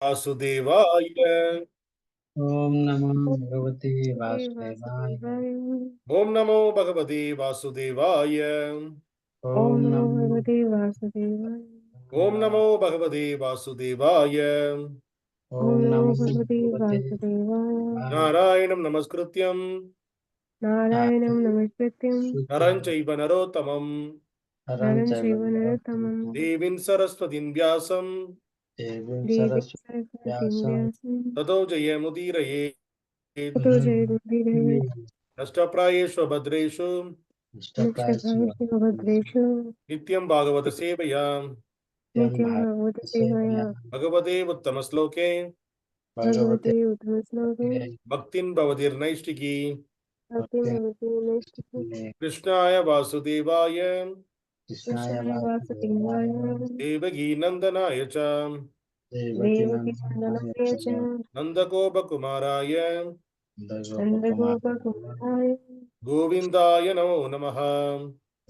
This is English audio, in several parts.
वासुदेवाय। Om Namo Om Bhagavate Namo Vasudevaya. ओम नमो भगवते वासुदेवाय। Om Namo Bhagavate Vasudevaya. ओम नमो भगवते वासुदेवाय। Om Om Namo Namo Bhagavate Bhagavate Vasudevaya. Vasudevaya. नारायणं नमस्कृत्यं Narayanam Namaskrityam नरं चैव नरोत्तमं Haram Naram Shiva Chaiva Narottamam देवीं सरस्वतीं व्यासं Devim Devi Saraswati Saraswatim Vyasam Vyasam ततो जयमुदीरये। Tato Jayamudire नष्टप्रायेषु भद्रेषु Ishtaprasya Nishtabhayashi Bhadreshu नित्यं भागवत सेवया Yam Nityam Bhagavate Bhagavata Sevaya Sevaya भगवते उत्तमश्लोके Bhagavate Bhagavate Uttamaśloke भक्तिं भवतिर्नैष्टिकी। Bhakti Bhakti Bhagavate Nishtabhayashi कृष्णाय वासुदेवाय Krishnaya Krishnaya Vasudevaya Vasudevaya Devaki नंदनाय च Devaki Devaki Nandana Nandanaya Yacha Cha नंदगोपकुमाराय Dagopakumara Nandagopa Kumaraya गोविंदाय नमो नमः।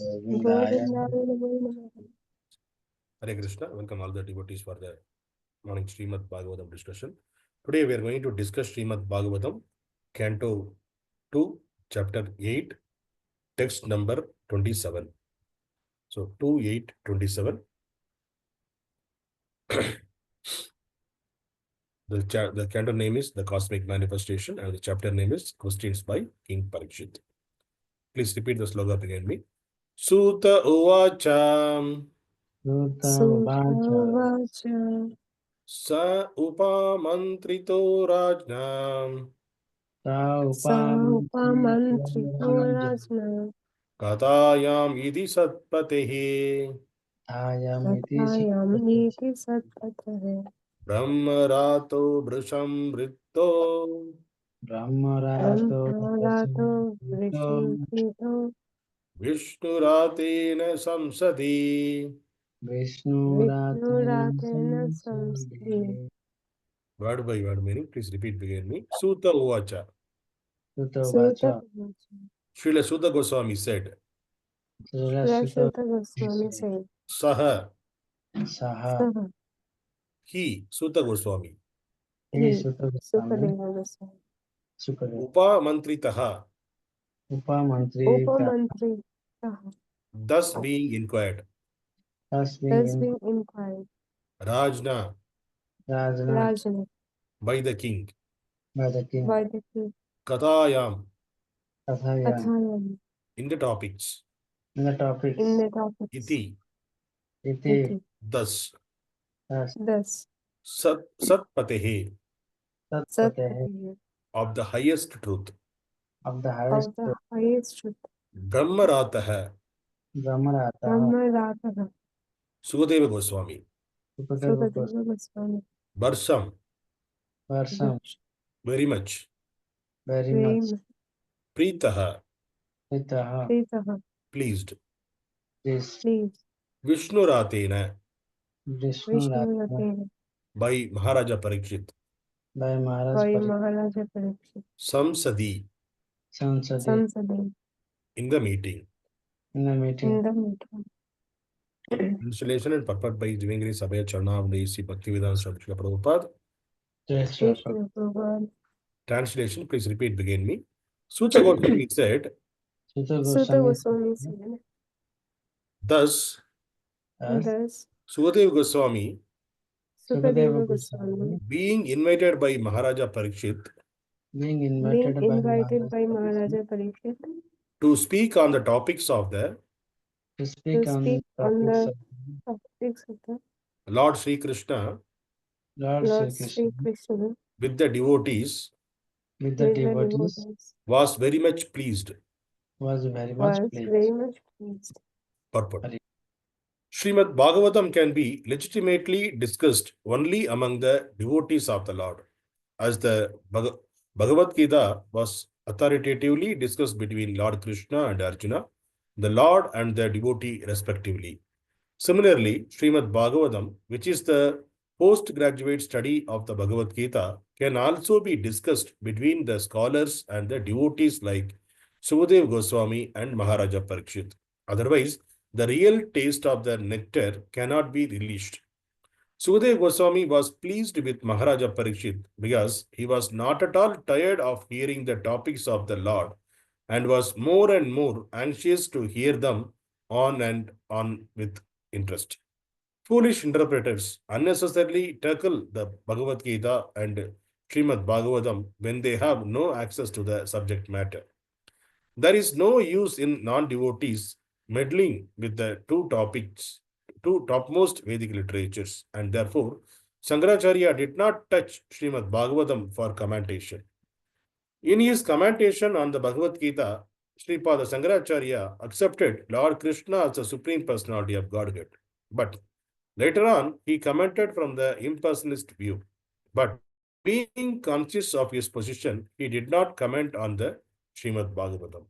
Govindaya Govindaya Namo Namaha. Hare Krishna. Welcome all the devotees for the morning Srimad Bhagavatam discussion. Today we are going to discuss Srimad Bhagavatam, Canto 2, Chapter 8, text number 27. So 2:8:27. The canto name is The Cosmic Manifestation and the chapter name is Questions by King Parikshit. Please repeat the slogan behind me. Suta Uvacha Suta Vacha Sutavacha Sa Upamantrito Rajnam Sa Sa Upamantri Upamantrito Rajna Katayam Idi Satpatehi Ayamiti Tathayam Sutati Niti Satpatahe Brahmarato Brisham Rito Brahmarato Brahmarato Vrisham Prasanto Krito Vishnuratena Samsadi. Vishnu Ratin Vishnuratena Samsri Samsade Word by word meaning. Please repeat behind me. Suta Uvacha. Suta Suta Vacha Srila Suta Goswami said, Srila Suta Rashilta Goswami said Saha, Saha Saha he, Suta Goswami, He He Suta Goswami Sukadeva Goswami Sukadeva Upa Mantritaha, Upamantri Upamantri Saha thus being inquired, thus being thus in being inquired Rajna, Rajna Rajana by the king, by the king by the king Katayam, Kathayam Kathayam in the topics, in the in topics the topics Iti, Iti Iti thus, thus thus Satpatehe, Satpate Satpati of the highest truth, of the highest of the highest truth Brahmarataha, Brahmarata Brahmarataha Sukadeva Goswami, Sukadeva Sukadeva Goswami Barsham, Varsam Dash very much, very much Prem Pritaha, Pritaha Pritaha pleased, this please Vishnuratena, Vishnu Vishnu Ratna Ratena by Maharaja Parikshit, by Maharaj by Parikshit Maharaja Parikshit Samsadi, Sansadi Samsadi in the meeting. in the meeting in the meeting. Installation and purport by Divangri Sabhaya Charna of the Bhaktivedanta Swami Srila Prabhupada. Jai Shri Prabhupada Translation, please repeat begin me. Suta Goswami said, Suta Suta Goswami Goswami said thus as thus Sukadeva Goswami, Sukadeva Sukadeva Goswami Goswami being invited by Maharaja Parikshit being being invited by invited Maharaj by Parikshit Maharaja Parikshit to speak on the topics of the to to speak on speak on topics the of topics of the Lord Sri Krishna Lord Lord Sri Sri Krishna Krishna with the devotees with the with the devotees devotees was very much pleased. was very much was very pleased. much pleased. Purport. Hari. Srimad Bhagavatam can be legitimately discussed only among the devotees of the Lord, as the Bhagavad Gita was authoritatively discussed between Lord Krishna and Arjuna, the Lord and the devotee respectively. Similarly, Srimad Bhagavatam, which is the postgraduate study of the Bhagavad Gita, can also be discussed between the scholars and the devotees like Sukadeva Goswami and Maharaja Parikshit. Otherwise, the real taste of the nectar cannot be relished. Sukadeva Goswami was pleased with Maharaja Parikshit because he was not at all tired of hearing the topics of the Lord and was more and more anxious to hear them on and on with interest. Foolish interpreters unnecessarily tackle the Bhagavad Gita and Srimad Bhagavatam when they have no access to the subject matter. There is no use in non-devotees meddling with the two topmost Vedic literatures, and therefore Shankaracharya did not touch Srimad Bhagavatam for commentation. In his commentation on the Bhagavad Gita, Sripada Shankaracharya accepted Lord Krishna as the Supreme Personality of Godhead. But later on, he commented from the impersonalist view. But being conscious of his position, he did not comment on the Srimad Bhagavatam.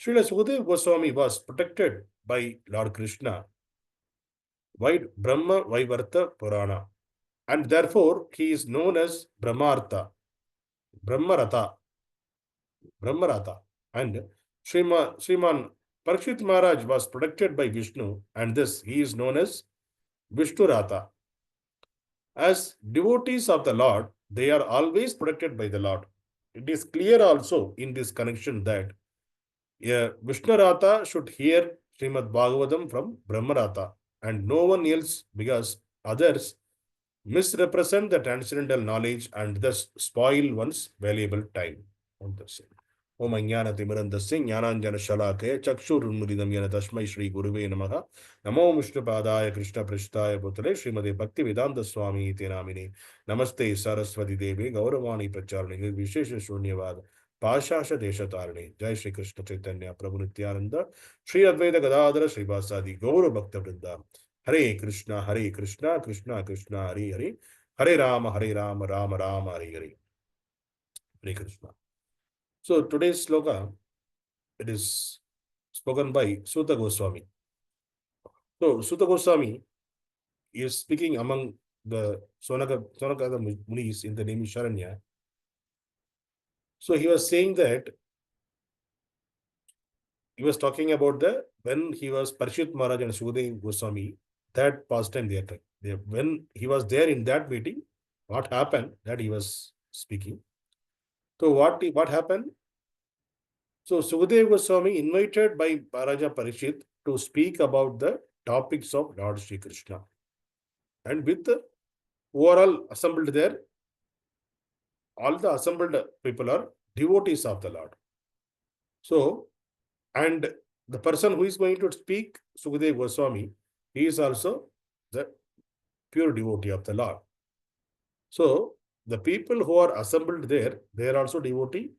Srila Sukadeva Goswami was protected by Lord Krishna by Brahma Vaivarta Purana, and therefore he is known as Brahmartha, Brahmarata, and Sriman Parikshit Maharaj was protected by Vishnu, and thus he is known as Vishnurata. As devotees of the Lord, they are always protected by the Lord. It is clear also in this connection that Vishnurata should hear Srimad Bhagavatam from Brahmarata and no one else, because others misrepresent the transcendental knowledge and thus spoil one's valuable time. Om Ajnana Timirandasya Jnananjana Shalakaya Chakshurunmuridam Yana Tasmai Shri Guruve Namaha Namo Vishnupadaya Krishna Prasthaya Putale Srimade Bhakti Vedanta Swami Iti Namine Namaste Saraswati Devi Gauravani Pracharani Vishesha Shunyavad Pāshāśa Deshatarane Jai Shri Krishna Chaitanya Prabhu Nityananda Shri Advaita Gadadhara Shri Vasadi Gaura Bhakta Vrinda Hare Krishna Krishna Krishna Hare Hare Hare Rama Rama Rama Hare Hare. Hare Krishna. So today's sloka, it is spoken by Suta Goswami. So Suta Goswami is speaking among the Sonaka Munis in the name Sharanya. So he was saying that he was talking about when he was Parikshit Maharaj and Sukadeva Goswami, that pastime they when he was there in that meeting, what happened, that he was speaking. So what happened? So Sukadeva Goswami invited by Maharaja Parikshit to speak about the topics of Lord Sri Krishna. And with the overall assembled there, all the assembled people are devotees of the Lord. So, and the person who is going to speak, Sukadeva Goswami, he is also the pure devotee of the Lord. So, the people who are assembled there, they are also devotees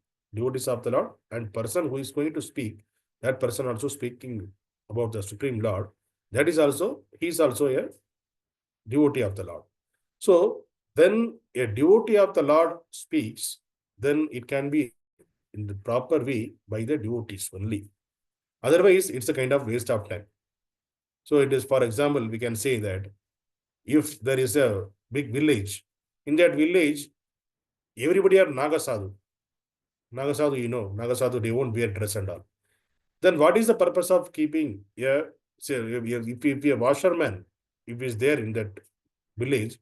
of the Lord, and person who is going to speak, that person also speaking about the Supreme Lord, that is also, he is also a devotee of the Lord. So, when a devotee of the Lord speaks, then it can be in the proper way by the devotees only. Otherwise, it's a kind of waste of time. So, it is, for example, we can say that if there is a big village, in that village, everybody are Nagasadu. Nagasadu, you know, Nagasadu, they won't wear dress and all. Then what is the purpose of keeping say, if a washerman, if he is there in that village,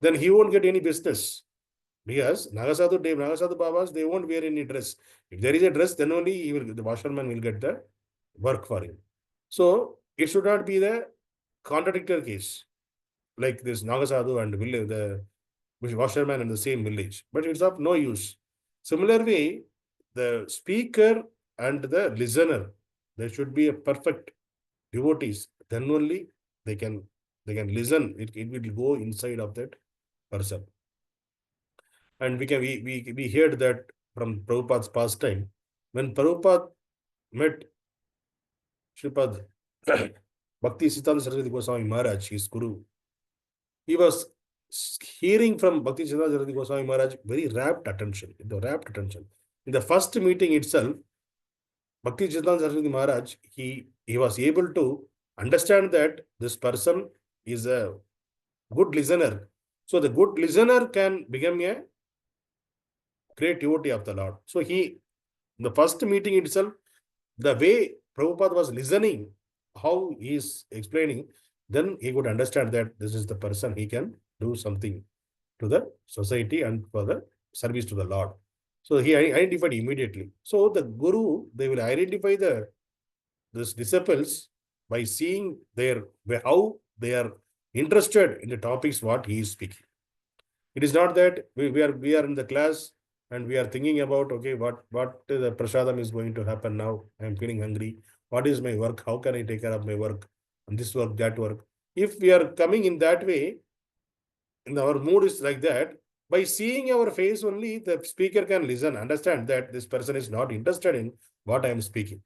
then he won't get any business. Because Nagasadu Babas, they won't wear any dress. If there is a dress, then only the washerman will get the work for him. So it should not be the contradictory case, like this Nagasadu and the washerman in the same village. But it's of no use. Similarly, the speaker and the listener, there should be a perfect devotees. Then only they can listen. It will go inside of that person. And we heard that from Prabhupada's past time. When Prabhupada met Sripad Bhakti Siddhanta Saraswati Goswami Maharaj, his guru, he was hearing from Bhakti Siddhanta Saraswati Goswami Maharaj very rapt attention. In the first meeting itself, Bhakti Siddhanta Saraswati Maharaj, he was able to understand that this person is a good listener. So the good listener can become a great devotee of the Lord. So in the first meeting itself, the way Prabhupada was listening, how he is explaining, then he would understand that this is the person, he can do something to the society and for the service to the Lord. So he identified immediately. So the guru, they will identify these disciples by seeing how they are interested in the topics what he is speaking. It is not that we are in the class and we are thinking about, okay, what the prasadam is going to happen now. I am feeling hungry. What is my work? How can I take care of my work? And this work, that work. If we are coming in that way, and our mood is like that, by seeing our face only, the speaker can listen, understand that this person is not interested in what I am speaking.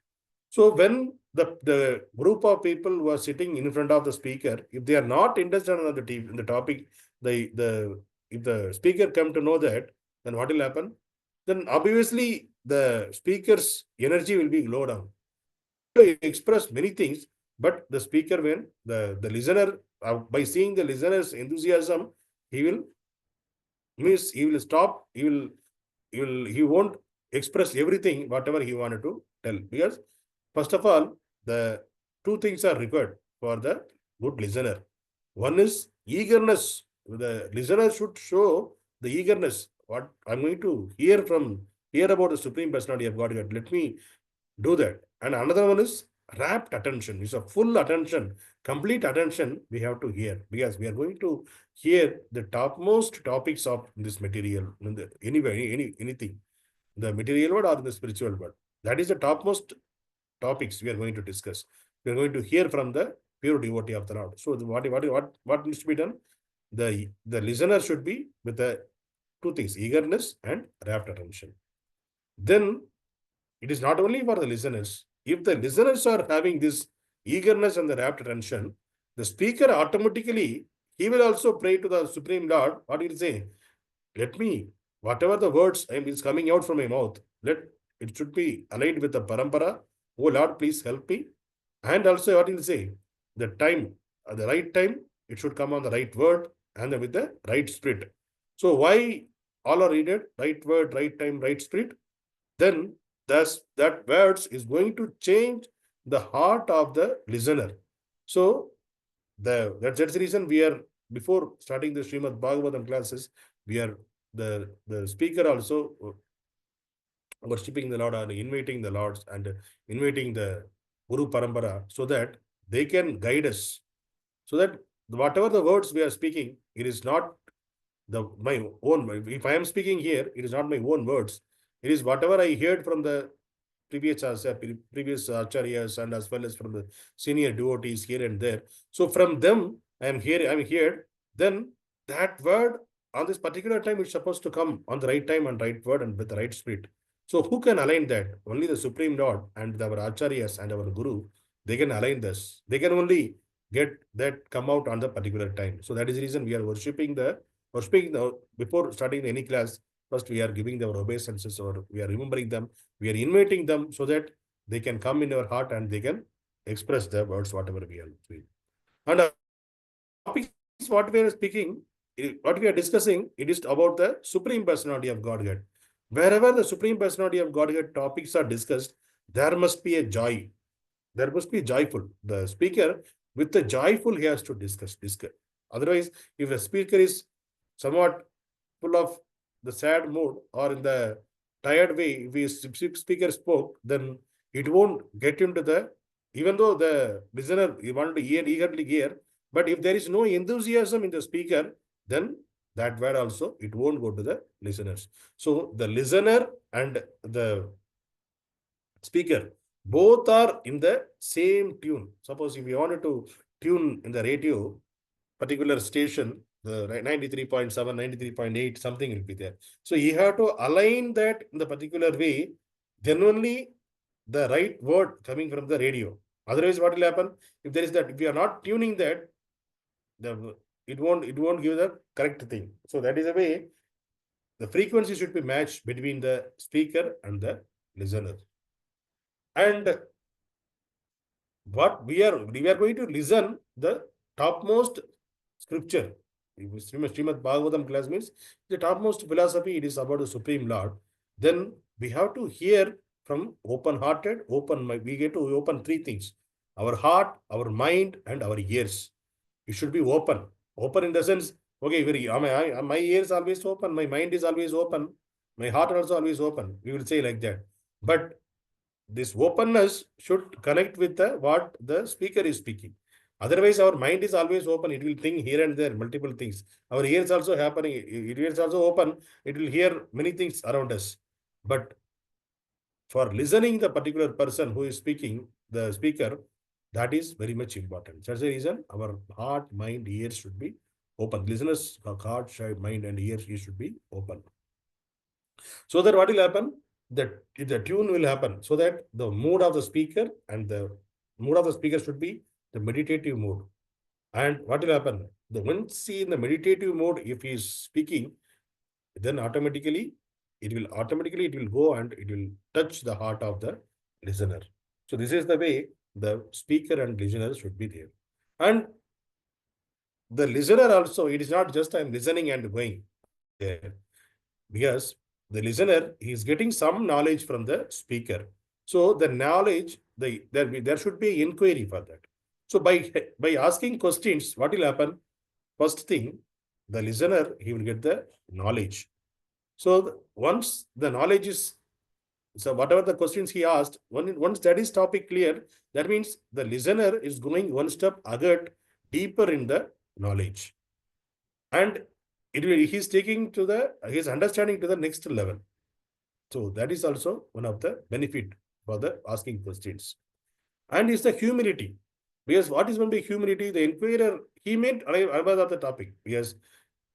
So when the group of people who are sitting in front of the speaker, if they are not interested in the topic, if the speaker come to know that, then what will happen? Then obviously the speaker's energy will be low down. To express many things, but the speaker, when the listener, by seeing the listener's enthusiasm, he will stop, he won't express everything, whatever he wanted to tell. Because first of all, the two things are required for the good listener. One is eagerness. The listener should show the eagerness. What I'm going to hear about the Supreme Personality of Godhead. Let me do that. And another one is rapt attention. It's a full attention, complete attention we have to hear, because we are going to hear the topmost topics of this material, anything, the material world or the spiritual world. That is the topmost topics we are going to discuss. We are going to hear from the pure devotee of the Lord. So what needs to be done? The listener should be with the two things, eagerness and rapt attention. Then it is not only for the listeners. If the listeners are having this eagerness and the rapt attention, the speaker automatically, he will also pray to the Supreme Lord. What he will say? Let me, whatever the words is coming out from my mouth, it should be aligned with the parampara. Oh Lord, please help me. And also what he will say? The time, at the right time, it should come on the right word and with the right spirit. So why all are needed? Right word, right time, right spirit. Then that words is going to change the heart of the listener. So that's the reason we are, before starting the Srimad Bhagavatam classes, we are the speaker also worshipping the Lord and inviting the Lords and inviting the Guru Parampara, so that they can guide us. So that whatever the words we are speaking, it is not my own. If I am speaking here, it is not my own words. It is whatever I heard from the previous acharyas, and as well as from the senior devotees here and there. So from them, I'm here. Then that word on this particular time is supposed to come on the right time and right word and with the right spirit. So who can align that? Only the Supreme Lord and our acharyas and our Guru. They can align this. They can only get that come out on the particular time. So that is the reason we are worshipping before starting any class. First, we are giving our obeisances, or we are remembering them. We are inviting them so that they can come in our heart and they can express the words, whatever we are doing. And topics, what we are speaking, what we are discussing, it is about the Supreme Personality of Godhead. Wherever the Supreme Personality of Godhead topics are discussed, there must be a joy. There must be joyful. The speaker, with the joyful, he has to discuss. Otherwise, if a speaker is somewhat full of the sad mood or in the tired way, if speaker spoke, then it won't get into even though the listener, he wanted to eagerly hear, but if there is no enthusiasm in the speaker, then that word also, it won't go to the listeners. So the listener and the speaker, both are in the same tune. Suppose if you wanted to tune in the radio, particular station, the 93.7, 93.8, something will be there. So you have to align that in the particular way, then only the right word coming from the radio. Otherwise, what will happen? If we are not tuning that, it won't give the correct thing. So that is the way the frequency should be matched between the speaker and the listener. And what we are going to listen the topmost scripture. Srimad Bhagavatam class means the topmost philosophy. It is about the Supreme Lord. Then we have to hear from open-hearted, open mind. We get to open three things: our heart, our mind, and our ears. it should be open. Open in the sense, okay, my ears always open, my mind is always open, my heart also always open. We will say like that. But this openness should connect with what the speaker is speaking. Otherwise, our mind is always open. It will think here and there, multiple things. Our ears also happening. It is also open. It will hear many things around us. But for listening the particular person who is speaking, the speaker, that is very much important. That's the reason our heart, mind, ears should be open. Listeners' heart, mind, and ears should be open. So that what will happen? That the tune will happen. So that the mood of the speaker and the mood of the speaker should be the meditative mode. And what will happen? Once he in the meditative mode, if he is speaking, then automatically it will go and it will touch the heart of the listener. So this is the way the speaker and listener should be there. And the listener also, it is not just I'm listening and going there. Because the listener, he is getting some knowledge from the speaker. So the knowledge, there should be inquiry for that. So by asking questions, what will happen? First thing, the listener, he will get the knowledge. So once the knowledge is, so whatever the questions he asked, once that is topic clear, that means the listener is going one step ahead, deeper in the knowledge. And he's taking to his understanding to the next level. So that is also one of the benefit for the asking questions. And is the humility. Because what is going to be humility? The inquirer, he meant another of the topic. Because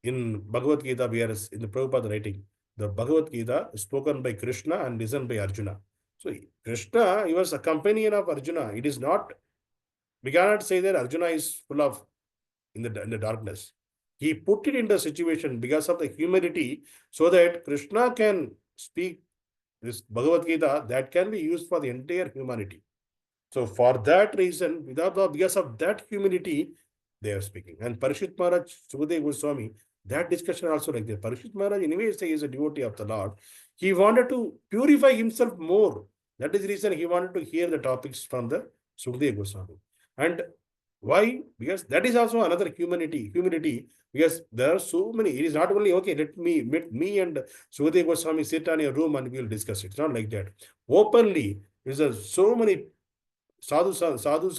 in Bhagavad Gita, we are in the Prabhupada writing, the Bhagavad Gita is spoken by Krishna and listened by Arjuna. So Krishna, he was a companion of Arjuna. It is not, we cannot say that Arjuna is full of in the darkness. He put it in the situation because of the humility, so that Krishna can speak this Bhagavad Gita that can be used for the entire humanity. So for that reason, because of that humility, they are speaking. And Parishit Maharaj, Sukadeva Goswami, that discussion also like that. Parishit Maharaj, anyway, he is a devotee of the Lord. He wanted to purify himself more. That is the reason he wanted to hear the topics from the Sukadeva Goswami. And why? Because that is also another humility, because there are so many. It is not only, okay, let me and Sukadeva Goswami sit on a room and we will discuss it. It's not like that. Openly, there's so many sadhus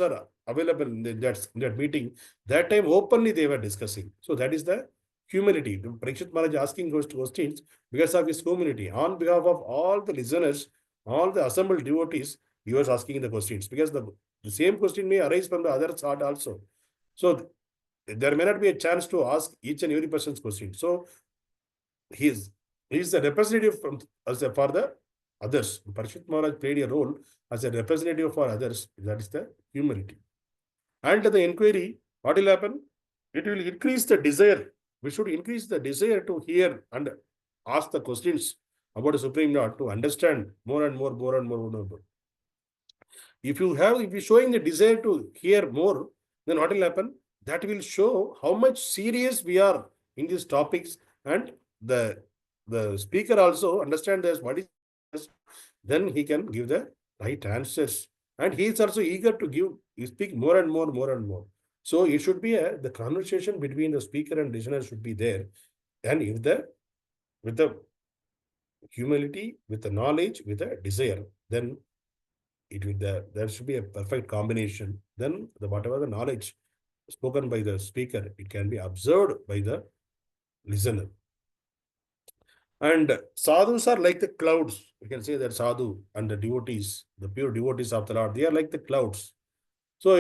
are available in that meeting. That time openly they were discussing. So that is the humility. The Parikshit Maharaj asking those questions because of his humility. On behalf of all the listeners, all the assembled devotees, he was asking the questions because the same question may arise from the other heart also. So there may not be a chance to ask each and every person's question. So he is the representative for the others. Parishit Maharaj played a role as a representative for others. That is the humility. And the inquiry, what will happen? It will increase the desire. We should increase the desire to hear and ask the questions about the Supreme Lord, to understand more and more. If you're showing the desire to hear more, then what will happen? That will show how much serious we are in these topics, and the speaker also understand this, what is, then he can give the right answers. And he is also eager to speak more and more. So it should be the conversation between the speaker and listener should be there. And if with the humility, with the knowledge, with the desire, then there should be a perfect combination. Then whatever the knowledge spoken by the speaker, it can be observed by the listener. And sadhus are like the clouds. We can say that sadhu and the devotees, the pure devotees of the Lord, they are like the clouds. So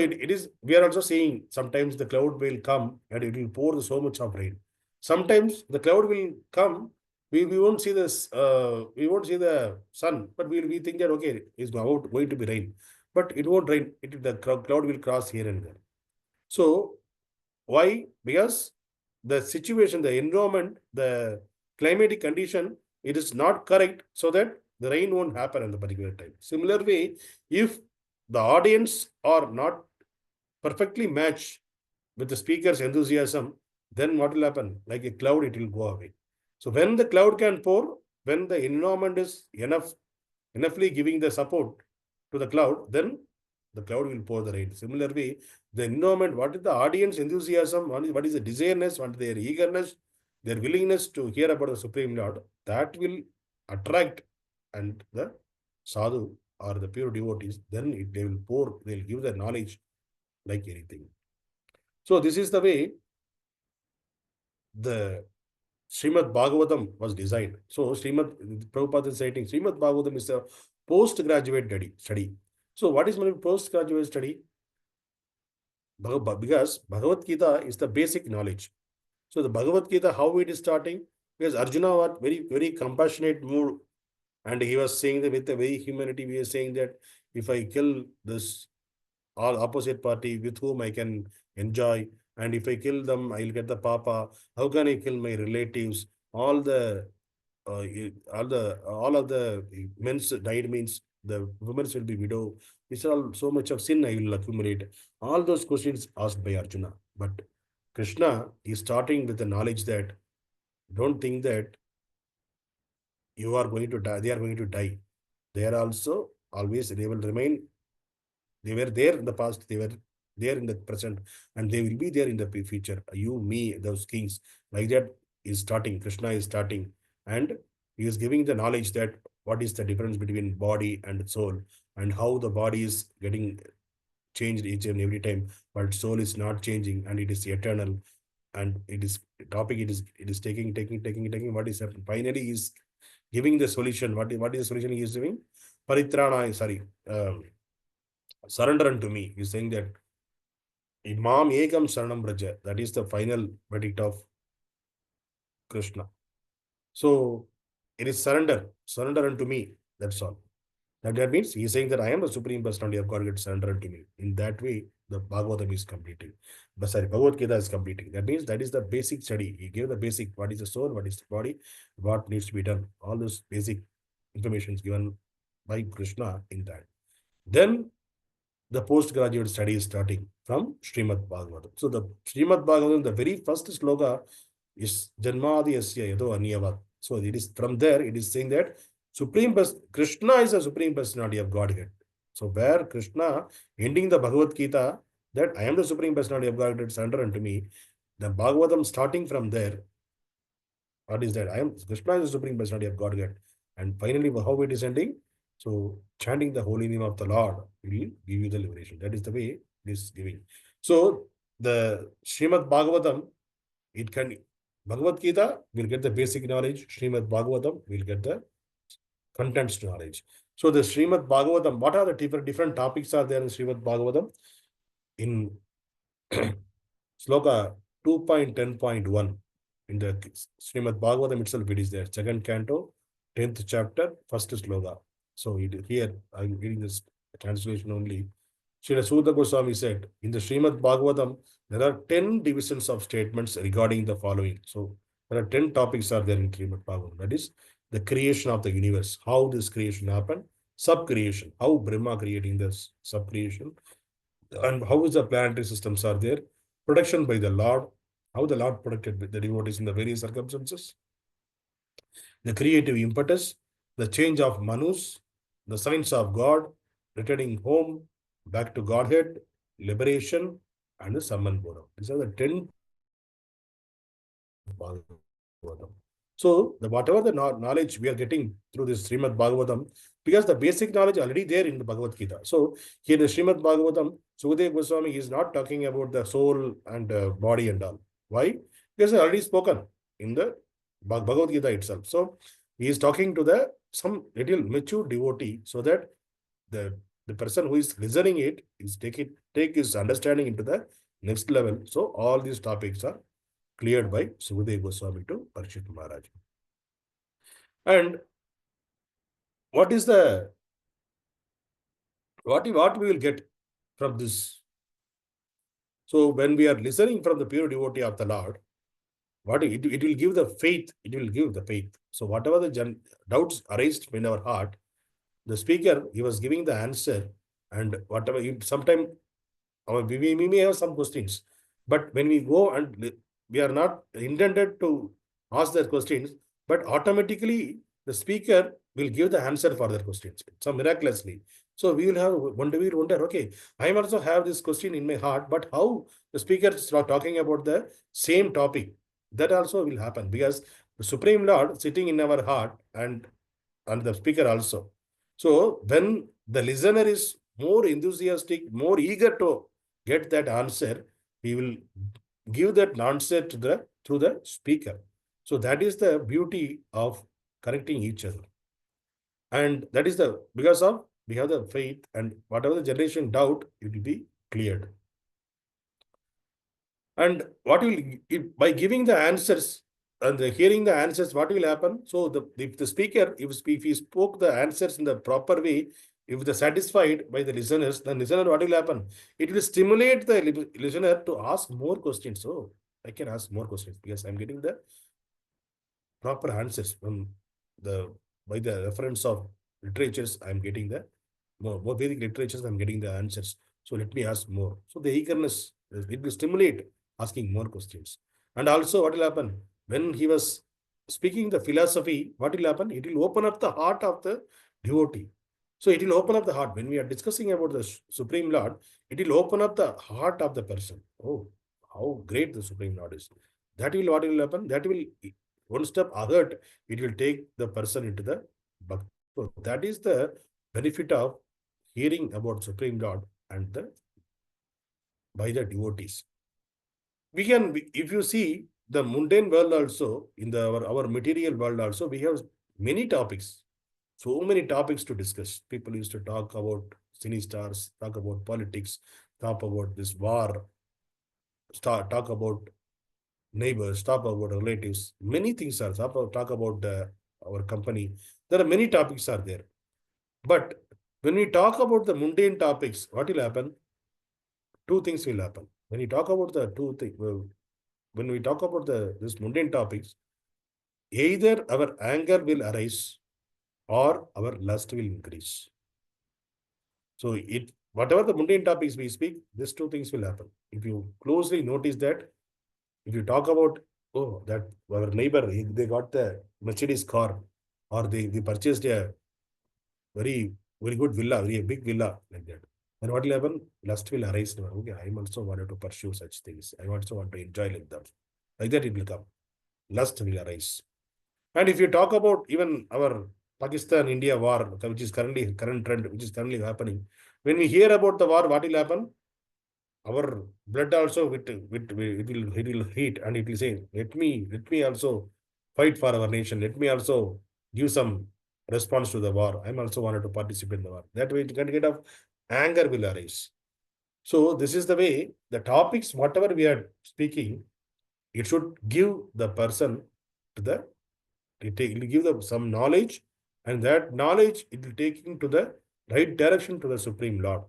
we are also seeing sometimes the cloud will come and it will pour so much of rain. Sometimes the cloud will come, we won't see this, we won't see the sun, but we think that, okay, it's going to be rain. But it won't rain, the cloud will cross here and there. So why? Because the situation, the environment, the climatic condition, it is not correct, so that the rain won't happen at the particular time. Similarly, if the audience are not perfectly matched with the speaker's enthusiasm, then what will happen? Like a cloud, it will go away. So when the cloud can pour, when the environment is enoughly giving the support to the cloud, then the cloud will pour the rain. Similarly, the environment, what is the audience enthusiasm, what is the desireness, what is their eagerness, their willingness to hear about the Supreme Lord, that will attract and the sadhu or the pure devotees, then they will pour, they will give the knowledge like anything. So this is the way the Srimad Bhagavatam was designed. So Srimad Prabhupada is citing Srimad Bhagavatam is a postgraduate study. So what is my postgraduate study? Because Bhagavad Gita is the basic knowledge. So the Bhagavad Gita, how it is starting? Because Arjuna was very, very compassionate mood, and he was saying that with a very humanity, we are saying that if I kill this all opposite party with whom I can enjoy, and if I kill them, I'll get the papa. How can I kill my relatives? All of the men's died means the women will be widow. It's all so much of sin I will accumulate. All those questions asked by Arjuna. But Krishna is starting with the knowledge that don't think that you are going to die, they are going to die. They are also always, they will remain, they were there in the past, they were there in the present, and they will be there in the future. You, me, those kings, like that is starting. Krishna is starting, and he is giving the knowledge that what is the difference between body and soul, and how the body is getting changed each and every time, but soul is not changing, and it is eternal. And it is topic, it is taking what is happening. Finally, he is giving the solution. What is the solution he is giving? Paritrana, surrender unto me. He is saying that Imam Ekam Saranam Braja. That is the final verdict of Krishna. So it is surrender unto me. That's all. That means he is saying that I am the Supreme Personality of God, surrender unto me. In that way, the Bhagavatam is completing. Bhagavad Gita is completing. That means that is the basic study. He gave the basic, what is the soul, what is the body, what needs to be done. All those basic information is given by Krishna in that. Then the postgraduate study is starting from Srimad Bhagavatam. So the Srimad Bhagavatam, the very first sloka is Janmadi Asya Yado Anyavad. So it is from there, it is saying that Krishna is a Supreme Personality of Godhead. So where Krishna ending the Bhagavad Gita, that I am the Supreme Personality of Godhead, surrender unto me. The Bhagavatam starting from there, what is that? Krishna is the Supreme Personality of Godhead. And finally, how it is ending? So chanting the holy name of the Lord will give you the liberation. That is the way it is giving. So the Srimad Bhagavatam, Bhagavad Gita will get the basic knowledge. Srimad Bhagavatam will get the contents knowledge. So the Srimad Bhagavatam, what are the different topics are there in Srimad Bhagavatam? In sloka 2.10.1 in the Srimad Bhagavatam itself, it is there. Second canto, 10th chapter, first sloka. So here I'm reading this translation only. Srila Sudha Goswami said, in the Srimad Bhagavatam, there are 10 divisions of statements regarding the following. So there are 10 topics are there in Srimad Bhagavatam. That is the creation of the universe, how this creation happened, sub-creation, how Brahma creating this sub-creation, and how is the planetary systems are there, protection by the Lord, how the Lord protected the devotees in the various circumstances, the creative impetus, the change of Manus, the signs of God, returning home, back to Godhead, liberation, and the Samman Bodham. These are the 10 Bhagavatam. So, whatever the knowledge we are getting through this Srimad Bhagavatam, because the basic knowledge already there in the Bhagavad Gita. So, here the Srimad Bhagavatam, Sukadeva Goswami is not talking about the soul and body and all. Why? Because it's already spoken in the Bhagavad Gita itself. So, he is talking to some little mature devotee, so that the person who is listening it is take his understanding into the next level. So, all these topics are cleared by Sukadeva Goswami to Parikshit Maharaj. And what is what we will get from this? So when we are listening from the pure devotee of the Lord, it will give the faith. It will give the faith. So whatever the doubts arised in our heart, the speaker, he was giving the answer, and whatever, sometimes we may have some questions, but when we go and we are not intended to ask their questions, but automatically the speaker will give the answer for their questions. So miraculously, So we will wonder, okay, I also have this question in my heart, but how the speaker is talking about the same topic? That also will happen because the Supreme Lord sitting in our heart and the speaker also. So when the listener is more enthusiastic, more eager to get that answer, he will give that answer to through the speaker. So that is the beauty of connecting each other. And that is because of we have the faith, and whatever the generation doubt, it will be cleared. And what will, by giving the answers and hearing the answers, what will happen? So if the speaker, if he spoke the answers in the proper way, if the satisfied by the listeners, then listener, what will happen? It will stimulate the listener to ask more questions. So I can ask more questions because I'm getting the proper answers from by the reference of literatures. I'm getting the more Vedic literatures. I'm getting the answers. So let me ask more. So the eagerness, it will stimulate asking more questions. And also, what will happen when he was speaking the philosophy? What will happen? It will open up the heart of the devotee. So it will open up the heart when we are discussing about the Supreme Lord. It will open up the heart of the person. Oh, how great the Supreme Lord is! That will what will happen? That will one step ahead. It will take the person into the bhakti. So that is the benefit of hearing about Supreme Lord and by the devotees. We can, if you see the mundane world also, in our material world also, we have many topics. So many topics to discuss. People used to talk about cine stars, talk about politics, talk about this war, talk about neighbors, talk about relatives. Many things are talk about our company. There are many topics are there. But when we talk about the mundane topics, what will happen? Two things will happen. When we talk about the two things, when we talk about this mundane topics, either our anger will arise or our lust will increase. So whatever the mundane topics we speak, these two things will happen. If you closely notice that, if you talk about, oh, that our neighbor, they got the Mercedes car, or they purchased a very, very good villa, very big villa like that. Then what will happen? Lust will arise. Okay, I also wanted to pursue such things. I also want to enjoy like that. Like that it will come. Lust will arise. And if you talk about even our Pakistan-India war, which is current trend, which is currently happening, when we hear about the war, what will happen? Our blood also it will heat, and it will say, let me also fight for our nation. Let me also give some response to the war. I'm also wanted to participate in the war. That way, kind of anger will arise. So this is the way the topics, whatever we are speaking, it should give the person to the it will give them some knowledge, and that knowledge it will take him to the right direction to the Supreme Lord.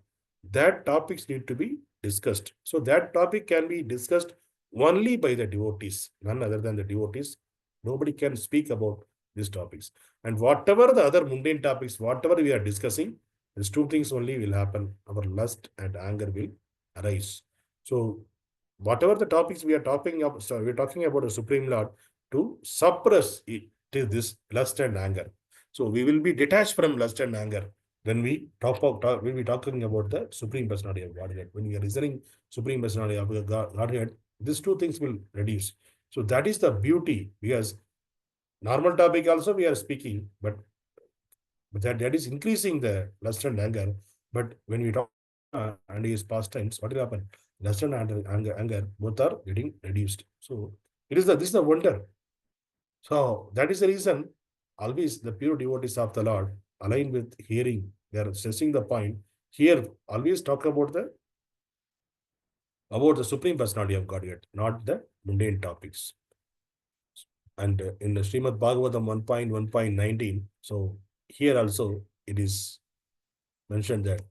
That topics need to be discussed. So that topic can be discussed only by the devotees, none other than the devotees. Nobody can speak about these topics. And whatever the other mundane topics, whatever we are discussing, these two things only will happen. Our lust and anger will arise. So whatever the topics we are talking about, so we are talking about the Supreme Lord to suppress it to this lust and anger. So we will be detached from lust and anger when we we'll be talking about the Supreme Personality of Godhead. When we are listening Supreme Personality of Godhead, these two things will reduce. So that is the beauty, because normal topic also we are speaking, but that is increasing the lust and anger. But when we talk and his pastimes, what will happen? Lust and anger both are getting reduced. So this is the wonder. So that is the reason always the pure devotees of the Lord align with hearing. They are stressing the point. Here, always talk about the Supreme Personality of Godhead, not the mundane topics. And in the Srimad Bhagavatam 1.1.19, so here also it is mentioned that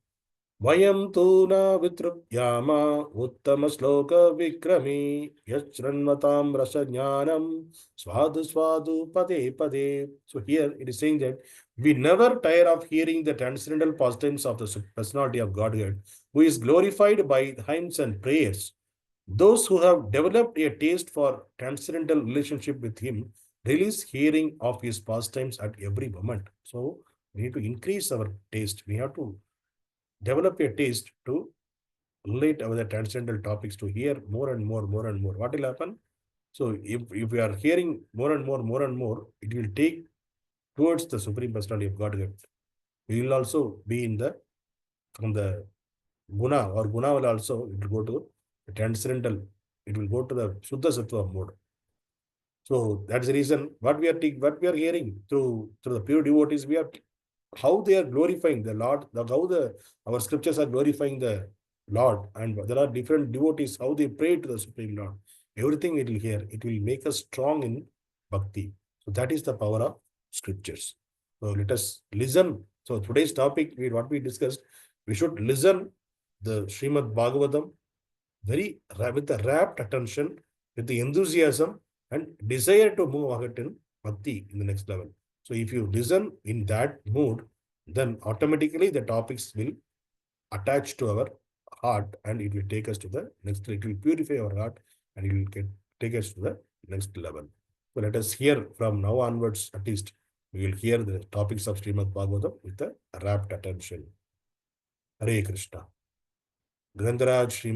Vayam tu na vitruvyama uttama sloka vikrami yachranmatam rasa jnanam svadu svadu pade pade. So here it is saying that we never tire of hearing the transcendental pastimes of the personality of Godhead, who is glorified by hymns and prayers. Those who have developed a taste for transcendental relationship with him release hearing of his pastimes at every moment. So we need to increase our taste. We have to develop a taste to relate over the transcendental topics, to hear more and more. What will happen? So if we are hearing more and more, it will take towards the Supreme Personality of Godhead. We will also be in the, from the guna, or guna will also, it will go to the transcendental, it will go to the Shuddha Sattva mode. So that's the reason what we are hearing through the pure devotees, we are how they are glorifying the Lord, how our scriptures are glorifying the Lord, and there are different devotees, how they pray to the Supreme Lord. Everything it will hear, it will make us strong in bhakti. So that is the power of scriptures. So let us listen. So today's topic, what we discussed, we should listen the Srimad Bhagavatam with the rapt attention, with the enthusiasm and desire to move ahead in bhakti in the next level. So if you listen in that mood, then automatically the topics will attach to our heart and it will take us to the next, it will purify our heart and it will take us to the next level. So let us hear from now onwards, at least we will hear the topics of Srimad Bhagavatam with a rapt attention. Hare Krishna. Grandaraj Srimad